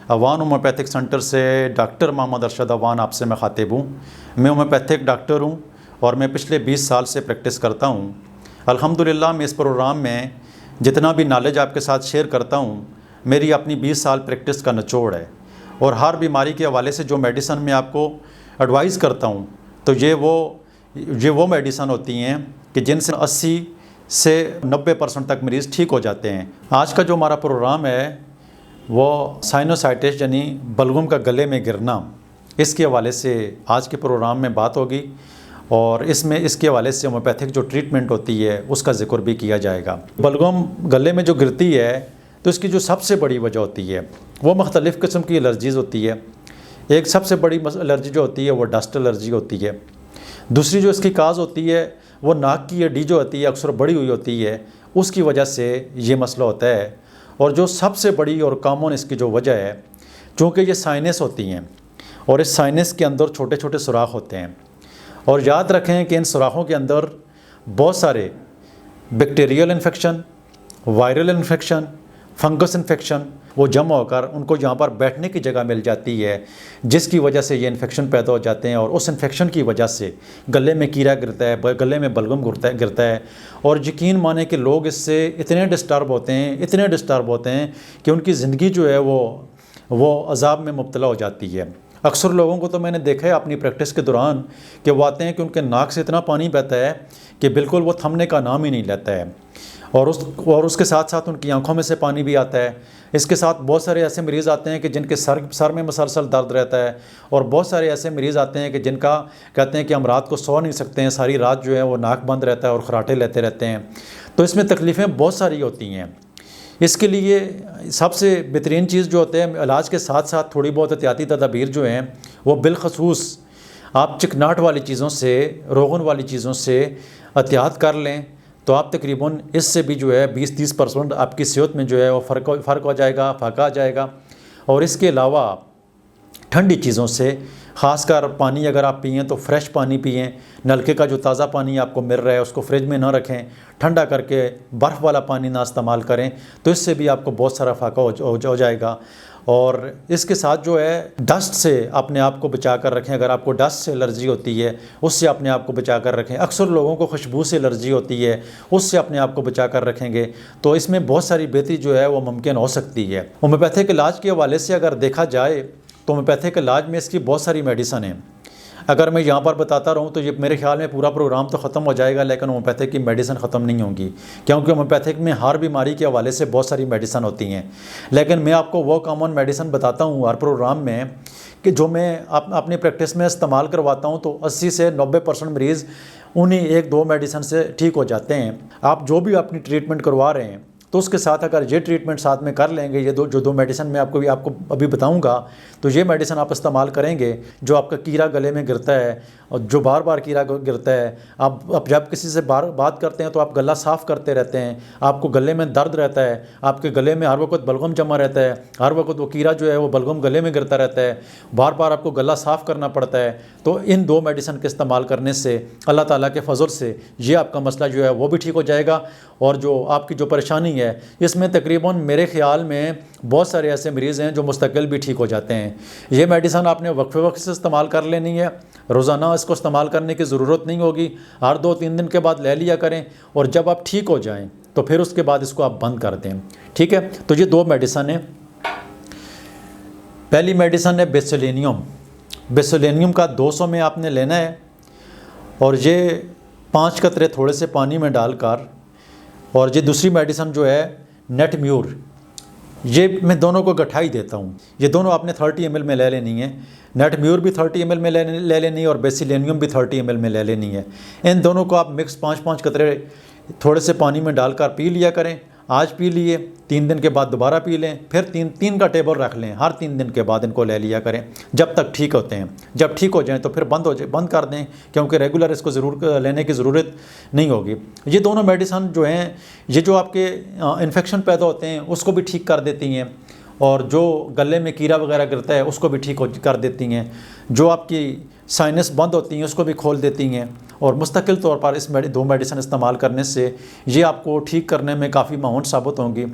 Awan homeopathic centre से doctor Mohammad Arshad Awan आपसे मैं ख़ातिब हूँ। मैं होम्योपैथिक डॉक्टर हूँ और मैं पिछले 20 साल से प्रैक्टिस करता हूँ। अल्हम्दुलिल्लाह मैं इस प्रोग्राम में जितना भी नॉलेज आपके साथ शेयर करता हूँ, मेरी अपनी 20 साल प्रैक्टिस का निचोड़ है। और हर बीमारी के हवाले से जो मेडिसिन मैं आपको एडवाइज़ करता हूँ, तो ये वो मेडिसिन होती हैं कि जिनसे 80 से 90% तक मरीज़ ठीक हो जाते हैं। आज का जो हमारा प्रोग्राम है वो साइनोसाइटिस यानी बलगम का गले में गिरना, इसके हवाले से आज के प्रोग्राम में बात होगी और इसमें इसके हवाले से होम्योपैथिक जो ट्रीटमेंट होती है उसका जिक्र भी किया जाएगा। बलगम गले में जो गिरती है तो इसकी जो सबसे बड़ी वजह होती है वो मुख्तलिफ़ किस्म की एलर्जीज़ होती है। एक सबसे बड़ी एलर्जी जो होती है वो डस्ट एलर्जी होती है। दूसरी जो इसकी काज होती है वो नाक की हड्डी जो होती है अक्सर बड़ी हुई होती है, उसकी वजह से ये मसला होता है। और जो सबसे बड़ी और कॉमन इसकी जो वजह है, चूँकि ये साइनस होती हैं और इस साइनस के अंदर छोटे छोटे सुराख होते हैं, और याद रखें कि इन सुराखों के अंदर बहुत सारे bacterial infection, viral infection, fungus infection वो जमा होकर उनको यहाँ पर बैठने की जगह मिल जाती है, जिसकी वजह से ये इन्फेक्शन पैदा हो जाते हैं। और उस इन्फेक्शन की वजह से गले में कीड़ा गिरता है, गले में बलगम गिरता है। और यकीन माने कि लोग इससे इतने डिस्टर्ब होते हैं कि उनकी ज़िंदगी जो है वो अज़ाब में मुब्तला हो जाती है। अक्सर लोगों को तो मैंने देखा है अपनी प्रैक्टिस के दौरान कि वो आते हैं कि उनके नाक से इतना पानी बहता है कि बिल्कुल वो थमने का नाम ही नहीं लेता है, और उसके साथ साथ उनकी आंखों में से पानी भी आता है। इसके साथ बहुत सारे ऐसे मरीज़ आते हैं कि जिनके सर में मुसलसल दर्द रहता है, और बहुत सारे ऐसे मरीज़ आते हैं कि जिनका कहते हैं कि हम रात को सो नहीं सकते हैं, सारी रात जो है वो नाक बंद रहता है और खराटे लेते रहते हैं। तो इसमें तकलीफ़ें बहुत सारी होती हैं। इसके लिए सबसे बेहतरीन चीज़ जो होते हैं, इलाज के साथ साथ थोड़ी बहुत एहतियाती तदाबीर जो हैं वो बिलखसूस आप चिकनाहट वाली चीज़ों से, रोगन वाली चीज़ों से एहतियात कर लें, तो आप तकरीबन इससे भी जो है 20-30% आपकी सेहत में जो है वो फ़र्क हो जाएगा, फाका आ जाएगा। और इसके अलावा ठंडी चीज़ों से, ख़ासकर पानी अगर आप पिएँ तो फ्रेश पानी पिएँ। नलके का जो ताज़ा पानी आपको मिल रहा है उसको फ्रिज में ना रखें, ठंडा करके बर्फ़ वाला पानी ना इस्तेमाल करें, तो इससे भी आपको बहुत सारा फाका हो जाएगा। और इसके साथ जो है डस्ट से अपने आप को बचा कर रखें। अगर आपको डस्ट से एलर्जी होती है उससे अपने आप को बचा कर रखें। अक्सर लोगों को खुशबू से एलर्जी होती है, उससे अपने आप को बचा कर रखेंगे तो इसमें बहुत सारी बेहतरी जो है वो मुमकिन हो सकती है। होम्योपैथिक इलाज के हवाले से अगर देखा जाए तो होम्योपैथिक इलाज में इसकी बहुत सारी मेडिसन हैं। अगर मैं यहाँ पर बताता रहूँ तो ये मेरे ख्याल में पूरा प्रोग्राम तो ख़त्म हो जाएगा, लेकिन होम्योपैथिक की मेडिसिन ख़त्म नहीं होंगी, क्योंकि होम्योपैथिक में हर बीमारी के हवाले से बहुत सारी मेडिसिन होती हैं। लेकिन मैं आपको वो कॉमन मेडिसिन बताता हूँ हर प्रोग्राम में कि जो मैं अपनी प्रैक्टिस में इस्तेमाल करवाता हूँ, तो 80 से 90% मरीज़ उन्हीं 1-2 मेडिसिन से ठीक हो जाते हैं। आप जो भी अपनी ट्रीटमेंट करवा रहे हैं तो उसके साथ अगर ये ट्रीटमेंट साथ में कर लेंगे, ये दो मेडिसिन मैं आपको अभी बताऊंगा, तो ये मेडिसिन आप इस्तेमाल करेंगे, जो आपका कीड़ा गले में गिरता है और जो बार बार कीड़ा गिरता है, आप जब किसी से बात करते हैं तो आप गला साफ़ करते रहते हैं, आपको गले में दर्द रहता है, आपके गले में हर वक्त बलगम जमा रहता है, हर वक्त वो कीड़ा जो है वो बलगम गले में गिरता रहता है, बार बार आपको गला साफ़ करना पड़ता है, तो इन 2 मेडिसिन के इस्तेमाल करने से अल्लाह ताला के फजल से ये आपका मसला जो है वो भी ठीक हो जाएगा। और जो आपकी जो परेशानी है इसमें तकरीबन मेरे ख़्याल में बहुत सारे ऐसे मरीज़ हैं जो मुस्तकिल भी ठीक हो जाते हैं। ये मेडिसिन आपने वक्फे वक्त से इस्तेमाल कर लेनी है, रोज़ाना इसको इस्तेमाल करने की ज़रूरत नहीं होगी, हर 2-3 दिन के बाद ले लिया करें, और जब आप ठीक हो जाएं तो फिर उसके बाद इसको आप बंद कर दें। ठीक है, तो ये 2 मेडिसिन हैं। पहली मेडिसिन है बेसिलियम। बेसिलियम का 200 में आपने लेना है, और ये 5 कतरे थोड़े से पानी में डालकर, और ये दूसरी मेडिसिन जो है नेटम्यूर, ये मैं दोनों को गठाई देता हूँ। ये दोनों आपने 30 ml में ले लेनी है। नेटम्यूर भी 30 ml में ले लेनी है और बेसिलियम भी 30 ml में ले लेनी है। इन दोनों को आप मिक्स 5-5 कतरे थोड़े से पानी में डालकर पी लिया करें। आज पी लिए, 3 दिन के बाद दोबारा पी लें, फिर 3 का टेबल रख लें, हर 3 दिन के बाद इनको ले लिया करें जब तक ठीक होते हैं। जब ठीक हो जाएं तो फिर बंद कर दें, क्योंकि रेगुलर इसको ज़रूर लेने की ज़रूरत नहीं होगी। ये दोनों मेडिसिन जो हैं ये जो आपके इन्फेक्शन पैदा होते हैं उसको भी ठीक कर देती हैं, और जो गले में कीड़ा वगैरह गिरता है उसको भी ठीक कर देती हैं, जो आपकी साइनस बंद होती हैं उसको भी खोल देती हैं। और मुस्तकिल तौर पर इस 2 मेडिसिन इस्तेमाल करने से ये आपको ठीक करने में काफ़ी माउंट साबित होंगी।